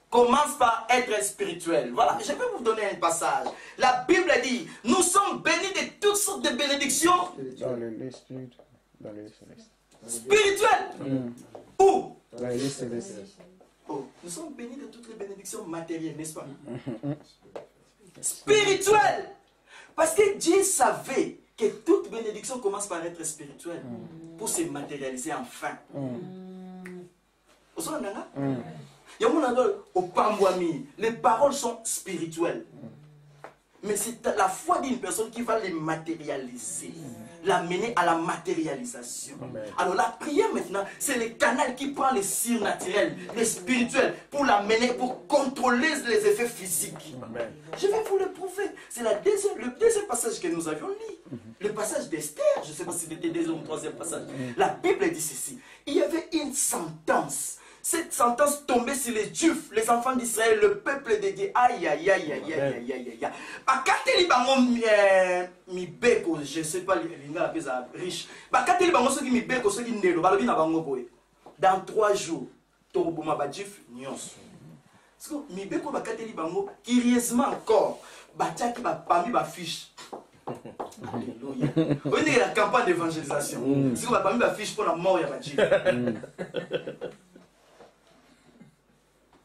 commence par être spirituel. Voilà, je vais vous donner un passage. La Bible dit, nous sommes bénis de toutes sortes de bénédictions. Dans l'esprit, dans les célestes. Spirituelles. Où? Dans les célestes. Oh, nous sommes bénis de toutes les bénédictions matérielles, n'est-ce pas? Spirituelles. Parce que Dieu savait que toute bénédiction commence par être spirituelle pour se matérialiser enfin. Les paroles sont spirituelles. Mais c'est la foi d'une personne qui va les matérialiser, l'amener à la matérialisation. Alors la prière maintenant, c'est le canal qui prend les surnaturels, les spirituels, pour l'amener, pour contrôler les effets physiques. Je vais vous le prouver. C'est le deuxième passage que nous avions lu. Le passage d'Esther, je ne sais pas si c'était le deuxième ou le troisième passage. La Bible dit ceci. Il y avait une sentence. Cette sentence tombait sur les Juifs, les enfants d'Israël, le peuple de Dieu. Aïe, aïe, aïe, aïe, aïe, aïe, aïe, aïe. Bakateli bango mi beko, je ne sais pas, l'inga la pesa riche. Bakateli bango soki mi beko, soki ndelo, balobi na bango boye. Dans 3 jours, toroboma ba Juif nyonso. Parce que mi beko bakateli bango, curieusement encore, batiaki ba parmi ba fiche. Alléluia. Vous voyez la campagne d'évangélisation. Si vous avez parmi ba fiche pour la mort, il y a ba Juif.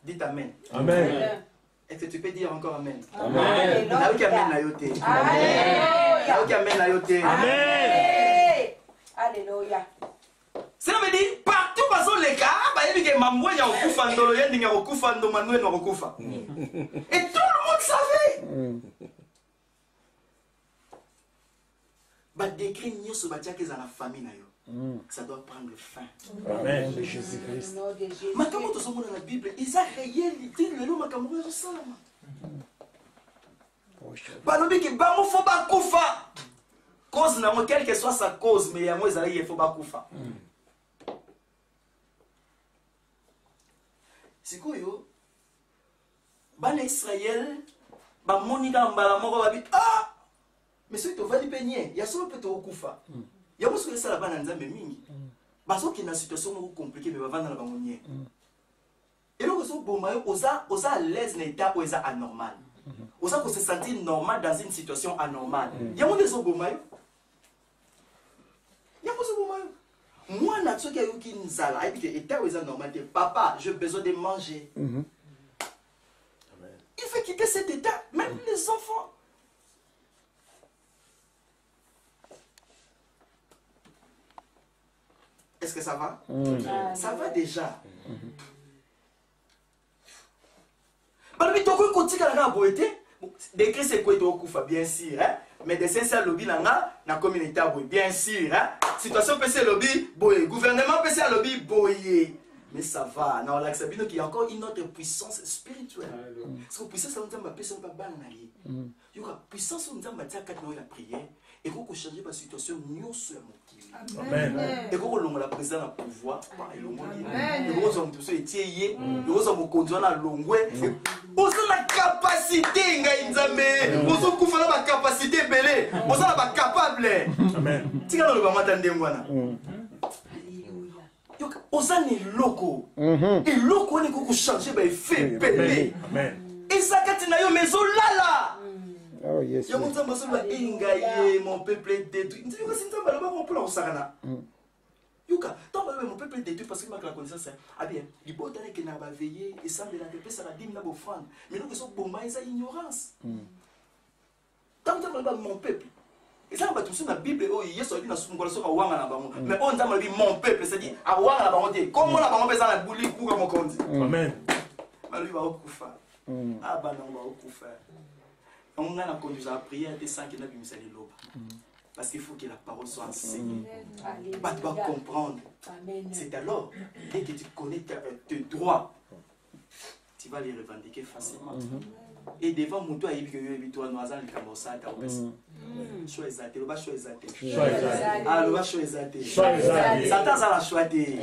Dites Amen. Amen. Est-ce que tu peux dire encore Amen? Amen. Amen. Alléluia. Ça veut dire, partout dans les cas, il y a mamoué, il y a okufa ndolo, il y a okufa ndo manoué, il y a okufa. Et tout le monde savait. Bah décrit niyo so batia que dans la famille na yo. Ça doit prendre fin. Amen. Jésus-Christ. Makambo to somo na Bible, isa réalité le lo makambo yo salama. Balobi ki bango fo ba kufa. Cause na mo quelle que soit sa cause, mais yango ezali il faut ba kufa. Sikoyo bana Israël ba monika mbala moko babi ah mais ce to vali penye ya solo peut to kufa. Ya musu ça la bana nzambe mingi. Baso ki na situation moko compliquée mais bavanda na bango nye. Et donc so bomayo oza à l'aise na état oza anormal. Oza ko se sentir normal dans une situation anormale. Ya mo deso bomayo. Ya mo so bomayo. Moi, na tsoki ayoki nzala, et puis état oza normal. Papa, j'ai besoin de manger. Il faut quitter cet état, même les enfants. Est-ce que ça va? Ça va déjà. Décret c'est quoi bien sûr, hein? Mais des sincères lobby na communauté bien sûr, hein? Situation PC lobby, boy, gouvernement PC lobby, boy. Mais ça va, non, là, il y a encore une autre puissance spirituelle. Parce que puissance, ça nous a pas il y a puissance, nous a la prière. Et qu'on changer la situation, nous sommes Amen. et qu'on la présence dans le pouvoir, et qu'on sommes tous étiés, et qu'on sommes conduits dans la longue. On a la capacité, on a la capacité belée, on a la capable. Amen. Tu as le bamatin Osa ni loko. Et loko ni kuku changer ba effet belé. Amen. Et ça katina yo mezo lala. Oh yes. Ya monta baso ba ingaye mon peuple est détruit. Nti yo sinta ba ba mon pula osakana. Yuka, tant ba mon peuple est détruit parce qu'il manque la connaissance. Ah bien, il faut tane que na ba veiller et semble la paix ça la dîme na bofrande. Mais nous que so bomba ça ignorance. Tant ba mon peuple. Et ça, on va la Bible, mais on dit mon peuple, c'est-à-dire, comment la banque la bouli pour mon compte. Amen. On a conduit la prière des saints qui n'ont pas mis l'eau. Parce qu'il faut que la parole soit enseignée. Tu dois comprendre. C'est alors, dès que tu connais tes droits, tu vas les revendiquer facilement. Et devant mon toit, il y a toi, nous avons le camossa, choisissez, le bas choisissez. Ah, le bas choisissez. Satan, ça l'a choisi.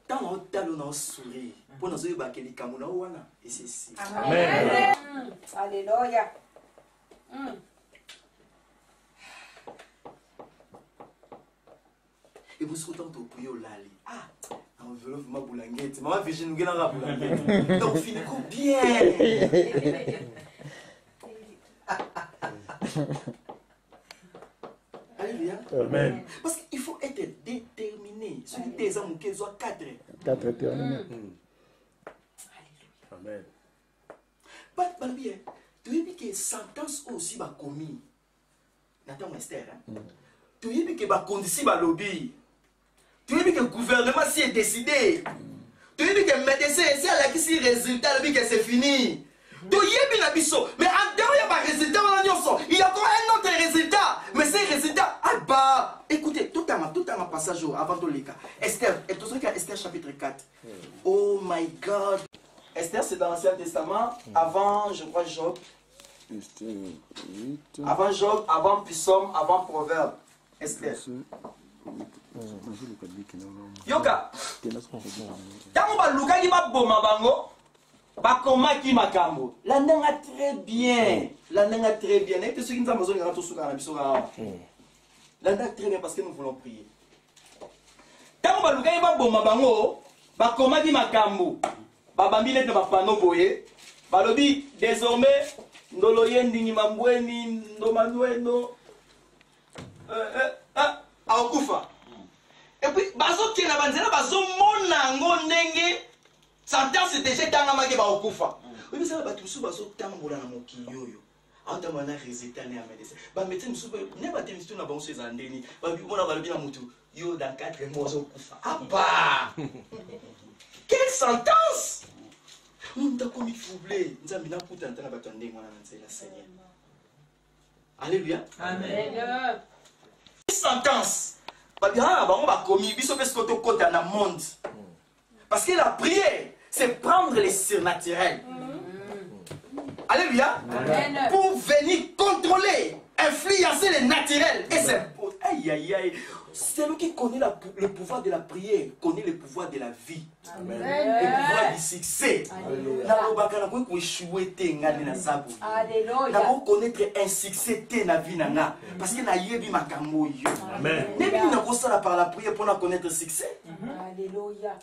Tant on t'a le sourire, pour nous dire que les camouna ouana, et c'est ici. Amen. Alléluia. Et vous souhaitez au puyo lali. Ah, enveloppe ma boulanguette. Maman Virginie nous gagne la boulanguette. Donc finis bien. Alléluia. Amen. Parce qu'il faut être déterminé. Ce qui des hommes qui ont 4. 4 éternels. Amen. Pas bien. Tu as dit que sentence aussi va commis. Nathan Esther. Tu as dit que va condition va lobby. Tu as dit que le gouvernement s'y est décidé. Tu as dit que le médecin ici a la qui résultat, que c'est fini. Tu as dit que mais en dehors, il y a un résultat, il y a encore un autre résultat. Mais c'est un résultat. Ah bah, écoutez, tout un passage avant tout les cas. Esther, et tout ce qu'il y a Esther chapitre 4. Oh my God. Esther, c'est dans l'Ancien Testament, avant, je crois, Job. Avant Job, avant Psaume, avant Proverbe. Esther. Yoka. Tango ba luka ki ba boma bango. Ba koma ki makambo. La ndenga très bien. La ndenga très bien. Et ceux qui nous ont besoin de suka na biso ga. La ndenga très bien parce que nous voulons prier. Tango ba luka ki ba boma bango. Ba koma ki makambo. Ba bambile de ba pano boye. Ba lobi désormais ndolo yendingi mambweni ndo manueno. Aokufa. Et puis, bazo qui na banzela bazo monango ndenge sentence déjà tangamaki ba okufa. Oui mais ça ba tusu bazo tambola na mokiyoyo. Ata mana résultat né à médecin. Ba médecin musu ne ba temistu na bango ces andeni. Ba bona ba bien mutu yo dans 4 mois okufa. Apa. Quelle sentence? On t'a commis troublé. Nzambi na puta ntana ba tande ngwana na nzela Seigneur. Alléluia. Amen. Sentence. Parce que la prière, c'est prendre les surnaturels. Alléluia. Amen. Pour venir contrôler, influencer les naturels. Et c'est... Aïe, aïe, aïe. C'est lui qui connaît le pouvoir de la prière, connaît le pouvoir de la vie. Amen. Le pouvoir du succès. Alléluia. Nous connaître un succès dans la vie. Parce que nous avons Amen. Par la prière pour connaître le succès. Alléluia.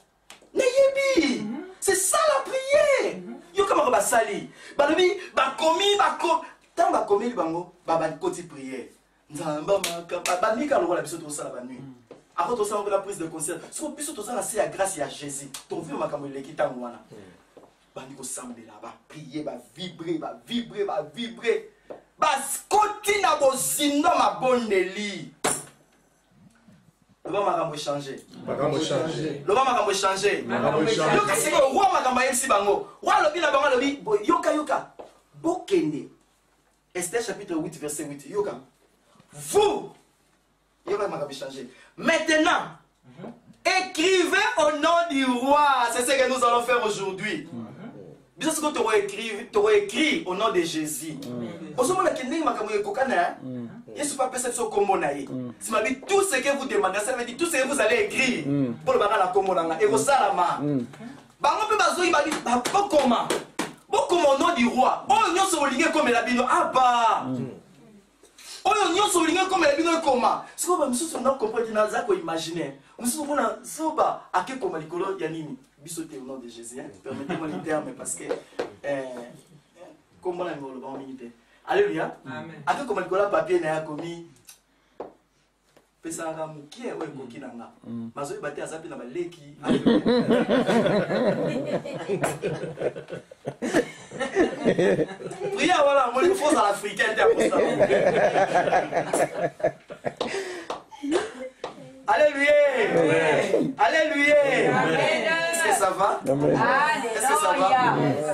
C'est ça la prière. Yo comme ba sali. Ba lobi ba komi tant ba komi bango ba koti prière. Nzamba maka ba nika lo la biso to sala ba nuit. Après to sala la prise de concert. So biso to sala c'est la grâce à Jésus. To vu makambo le kitango wana. Ba ndiko sambe là ba prier ba vibrer ba vibrer ba vibrer. Ba koti na bozindo ma bondeli. Le roi m'a changé. Le roi m'a changé. Yoka si le roi m'a changé. Roi le bin abanga le bin. Yoka yoka. Bokene. Esther chapitre 8 verset 8. Yoka. Vous. Yoka m'a changé. Maintenant. Écrivez au nom du roi. C'est ce que nous allons faire aujourd'hui. Bien sûr que tu aurais écrit au nom de Jésus. Au moment où tu as Yesu pas personne sur combo naïe. Si ma vie tout ce que vous demandez, ça veut dire tout ce que vous allez écrire pour le bagage la combo nanga et au salama. Bango pe bazo ibali ba comment? Comment au nom du roi. Oh nyo so linge comme la bino aba. Oh nyo so linge comme la bino comment? Si vous me souvenez non comprendre na za ko imaginer. Vous souvenez soba ake comme likolo ya nini? Bisoté au nom de Jésus. Permettez-moi le terme parce que comment la ngolo ba minité. Alléluia. Amen. Après comme le papier n'a commis pesa nga mukie we koki nanga. Mazo ibate azapi na baleki. Prière voilà, moi il faut à l'africaine pour ça. Alléluia. Alléluia. Est-ce que ça va? Est-ce que ça va?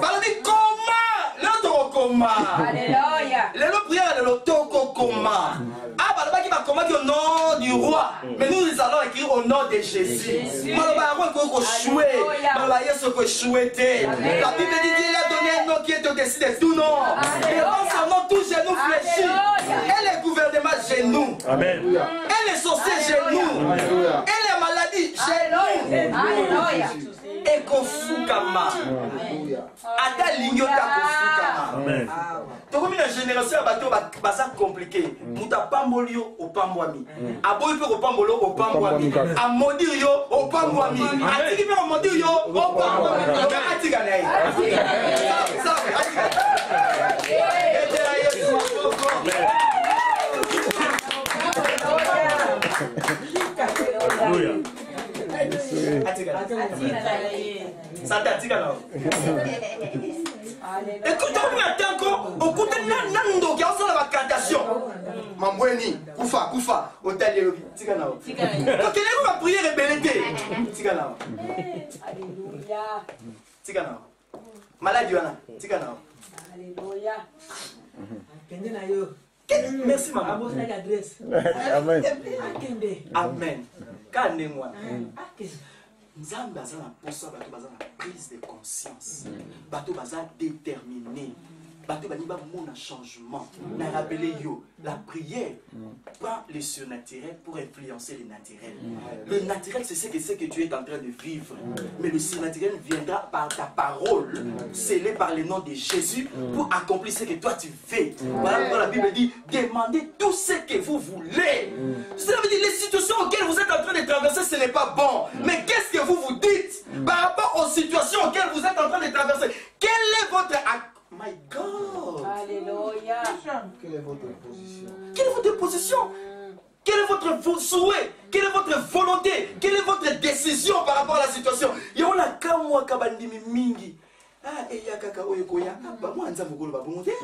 Parlez comment? L'autre comment? Alléluia. Le prière de l'autre comment? Ah, bah qui va commander au nom du roi. Mais nous allons écrire au nom de Jésus. La Bible dit qu'il a donné un nom qui est au-dessus de tout nom. Et dans son nom, tout genou fléchit. Et les gouvernements genoux. Amen. Et les sorciers genoux. Et les maladies genoux. Alléluia. Et kofukama. Ata linyota kofukama. Amen. Tokomi na génération bato basa compliqué. Muta pambolio au pambwami. Aboyi pe au pambolo au pambwami. A modir yo au pambwami. Atiki pe modir yo au pambwami. Atika na yi. Ça. Alléluia. Ça t'attire là. Écoute, on attend qu'on écoute nando qui a aussi la cantation. Mambweni, kufa, hôtel Yerobi. Tigana. Donc il est va prier rebellité. Tigana. Alléluia. Tigana. Maladie wana. Tigana. Alléluia. Merci maman. Amen. Amen. Kane moi. Nzambe aza na posa bato baza na prise de conscience. Bato baza déterminé. Bato bani ba mon changement. Na rappelé yo, la prière prend le surnaturel pour influencer le naturel. Le naturel c'est ce que tu es en train de vivre. Mais le surnaturel viendra par ta parole, scellée par le nom de Jésus pour accomplir ce que toi tu fais. Voilà pourquoi la Bible dit demandez tout ce que vous voulez. Cela veut dire les situations auxquelles vous êtes en train de traverser, ce n'est pas bon. Mais qu'est-ce que vous vous dites par rapport aux situations auxquelles vous êtes en train de traverser? Quel est votre My God! Alléluia. Quelle est votre position? Quelle est votre position? Quel est votre souhait? Quelle est votre volonté? Quelle est votre décision par rapport à la situation? Yona kamwa kabandimi mingi. Ah, eya kaka oyekoya. Ba mo anza mukolo ba bongote.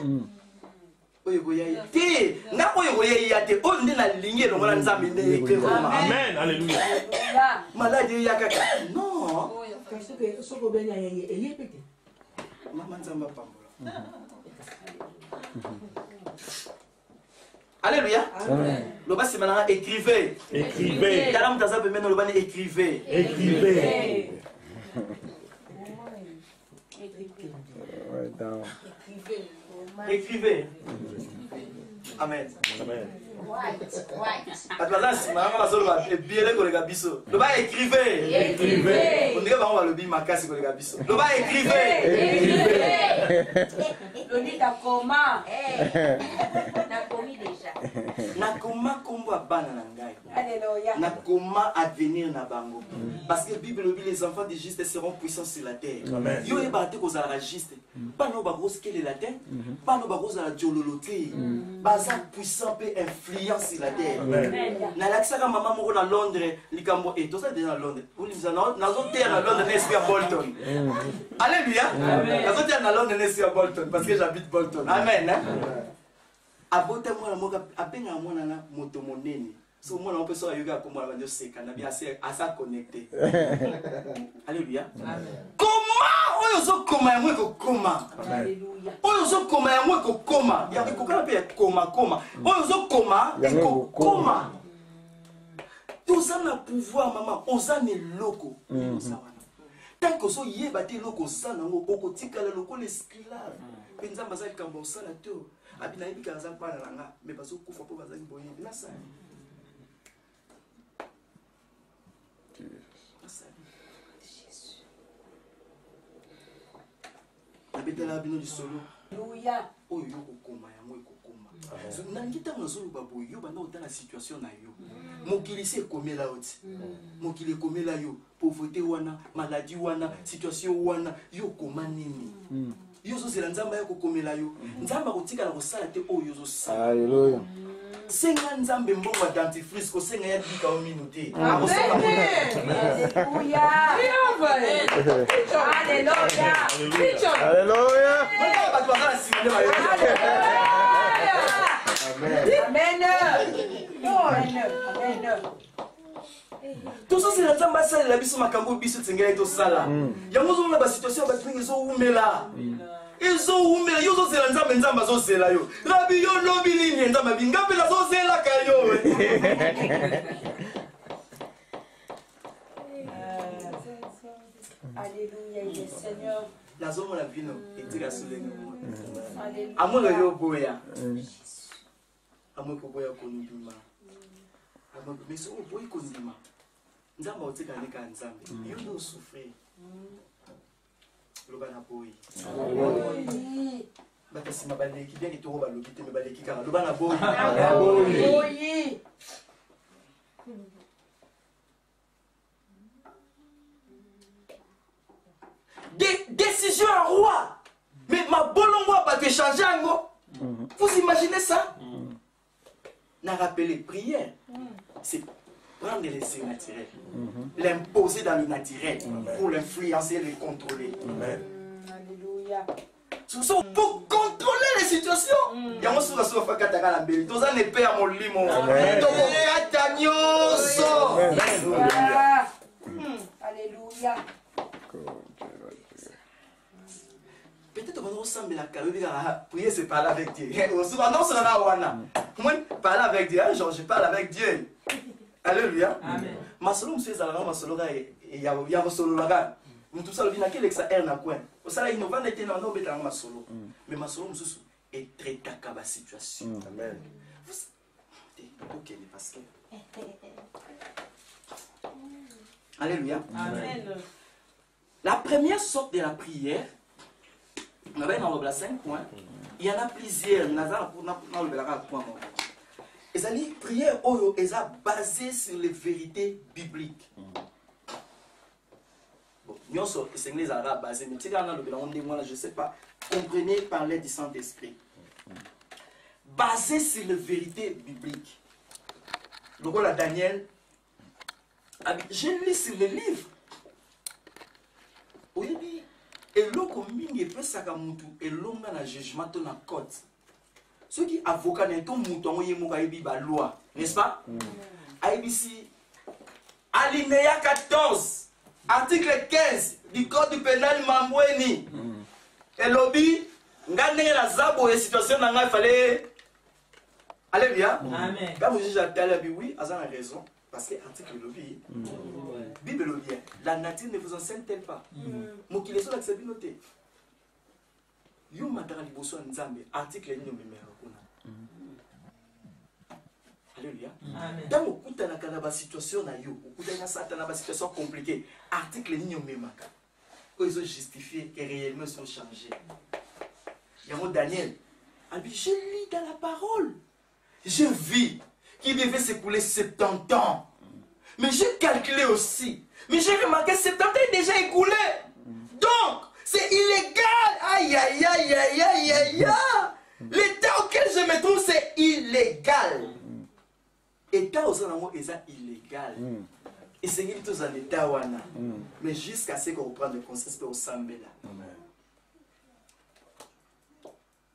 Oyekoya ite. Na oyekoya yate. O ndina linge no mwana nzambe ne ekema. Amen. Alléluia. Malade ya kaka. Non. Parce que ce que ben y a pété. Maman nzamba pambola. Alléluia. Le bas c'est maintenant écrivez. Écrivez. Talam taza pe maintenant le bas écrivez. Écrivez. Écrivez. Amen. Amen. Le bas écrivez. Écrivez. On dirait que on va le bi makasi ko le gabiso. Le bas écrivez. Le lit à coma. N'a commis déjà. Nakoma kombo abana na ngai. Alléluia. Nakoma advenir na bango. Parce que la Bible dit les enfants des justes seront puissants sur la terre. Amen. Yo e bate ko za juste. Pas no ba grosse que la terre. Pas no ba grosse la diololoté. Baza puissant peut influence sur la terre. Amen. Na laksaka maman moko na Londres, likambo et tout ça déjà na Londres. Vous lisez na zo terre na Londres n'est à Bolton. Alléluia. Na zo terre na Londres n'est à Bolton parce que j'habite Bolton. Amen. Abote mwana moka apenga mwana na moto monene. So mwana on peut so yoga comme mwana banjo seka na bien assez connecté. Alléluia. Comment oyo zo koma yango ko koma? Alléluia. Oyo zo koma yango ko koma. Ya ko kana pe koma. Oyo zo koma ko koma. Tous na pouvoir maman, oza ne loko. Tant que so yeba te loko sana ngo okotikala loko l'esclave. Penza bazali kambo sana to. Abina yebi kaza pana nanga, mais bazo kufa po bazali boye na sa. Abetela bino di solo. Alléluia. Oyo yo kokoma yango ekokoma. So nangita mozolo babo yo banda otala situation na yo. Mokili se komela oti. Mokili komela yo, pauvreté wana, maladie wana, situation wana, yo koma nini? Yo zo zela nzamba ya kokomela yo. Nzamba kotika na kosala te oyo zo sala. Alléluia. Senga nzambe mbongo dentifrice ko senga ya bika o minuté. Alléluia. Alléluia. Alléluia. Amen. Amen. Tout ça c'est la nzamba sala la biso makambo biso tsengela to sala. Yango zo na ba situation ba twingi zo umela. Izo umela yo zo zela nzambe nzamba zo zela yo. Rabi yo lobi nini nzamba bingapi la zo zela kayo. Alléluia, il est Seigneur. La zone la vino etira solenga. Alléluia. Amola yo boya. Amola ko boya ko ndima. Amola mais so boy ko ndima. Nzamba otika ne ka nzambe. Yo no souffrir. Loba na boy. Bakasi mabaleki bien kitoko balobi te mabaleki kaka loba na boy. Oui. Des décisions à roi. Mais ma bolongo va te changer ango. Vous imaginez ça? N'a rappelé prière. C'est prendre les surnaturels, l'imposer dans le naturel pour l'influencer, le contrôler. Alléluia. Pour contrôler les situations. Il y a un sourd à sourd à faire la belle. Tous en épée à mon limon. Alléluia. Peut-être qu'on ressemble à la prier, c'est parler avec Dieu. Souvent, non, c'est la wana. Moi, parler avec Dieu. Genre, je parle avec Dieu. Alléluia. Ma solo, monsieur Zalama, ma solo, et et il y a solo là-bas. Tout ça, le quel est air na coin. Au ça, il ne va pas être dans ma solo. Mais ma solo est très takaba situation. Amen. Ok, les pasteurs. Alléluia. Amen. La première sorte de la prière, on avait dans le 5 points. Il y en a plusieurs. Et ça dit, prière est basée sur les vérités bibliques. Bon, nous sommes basés, mais je ne sais pas, comprenez par l'aide du Saint-Esprit. Basé sur les vérités bibliques. Donc, là, Daniel, je lis sur le livre. Oui, et l'eau mingi peut sakamutu et l'homme dans le jugement dans la côte. Ceux qui avocats n'ont pas mouton la loi, n'est-ce pas? IBC, alinéa 14, article 15 du code pénal Mambweni. Et lobby, gagner la zabo et situation dans il fallait. Alléluia. Amen. Quand vous jugez à tel oui, vous avez raison. Parce que l'article lobby, Bible lobby, la nature ne vous enseigne-t-elle pas? Moi qui les sont là, c'est bien noté. Yo matara liboso nzambe article ni numéro kuna. Alléluia. Dans okuta na kana ba situation na yo, okuta na satana ba situation compliquée, article ni memaka. Ils ont justifié que réellement ils sont changés. Yamo Daniel, je lis dans la parole. Je vis qu'il devait s'écouler 70 ans. Mais j'ai calculé aussi. Mais j'ai remarqué 70 ans est déjà écoulé. Donc, c'est illégal. Aïe, aïe, aïe, aïe, aïe, aïe, aïe. L'état auquel je me trouve, c'est illégal. État aux amours est illégal. Et c'est qu'il tous en état wana. Mais jusqu'à ce qu'on reprenne le conscience pour s'embêter là.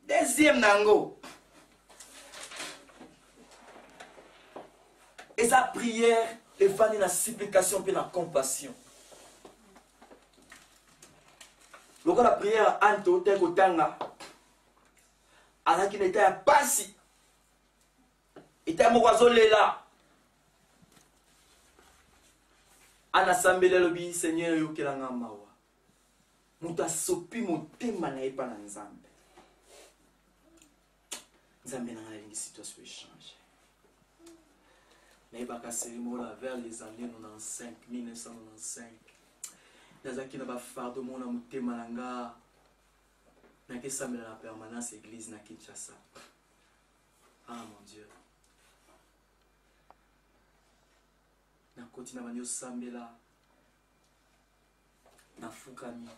Deuxième nango. Et sa prière est venue dans la supplication et la compassion. Donc la prière Anto Tekotanga, alors qu'il n'était pas si, il était à là. En assemblée le bi Seigneur yokelanga mawa. Muta sopi motema na epa na Nzambe. Nzambe na ngala situation change. Mais vers les années 95, 1995, nazaki na ba fardo mona mutema nanga na kesambela la permanence église na Kinshasa. Ah mon Dieu. Na kotina banyo sambela na fukami.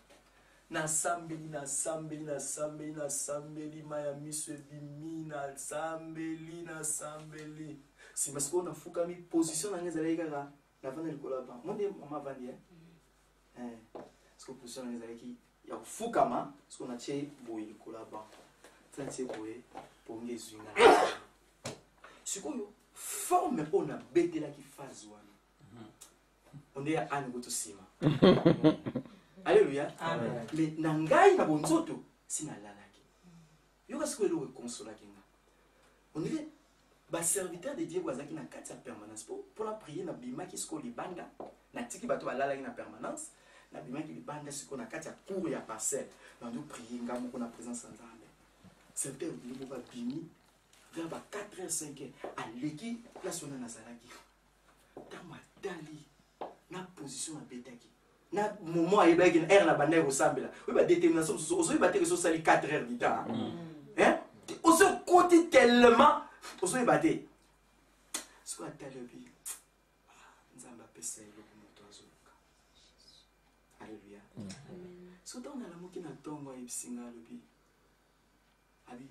Na sambeli maya miso bimi na sambeli. Si parce qu'on a fukami position dans les allées kaka na vendre le colaba. Mon dieu maman vandi parce que position dans les allées qui ya fukama parce qu'on a chez boy le colaba. Ça c'est boy pour ngezuna. Sikoyo forme on a bête là qui phase one. On est à Angotusima. Alléluia. Amen. Mais nangai na bonzoto sina lalaki. Yo parce que le consola kinga. On dirait ba serviteur de Dieu wazaki na kati ya permanence pour la prier na bima ki sko libanda na tiki bato balala na permanence na bima ki libanda siko na kati ya cour ya parcelle na ndo prier ngamo ko na présence nzambe. Serviteur de ba bimi vers ba 4h 5h aleki place on na zalaki. Tama dali na position na betaki. Na moment ayebaki na air na banda ko sambela. Oui ba détermination ozo ba te so sali 4h du temps. Hein? Ozo côté tellement ozo ebate siko atalobi nzamba pesa eloko moto azoka. Alléluia. Amen. So dans la moki na tongo ebisinga lobi abi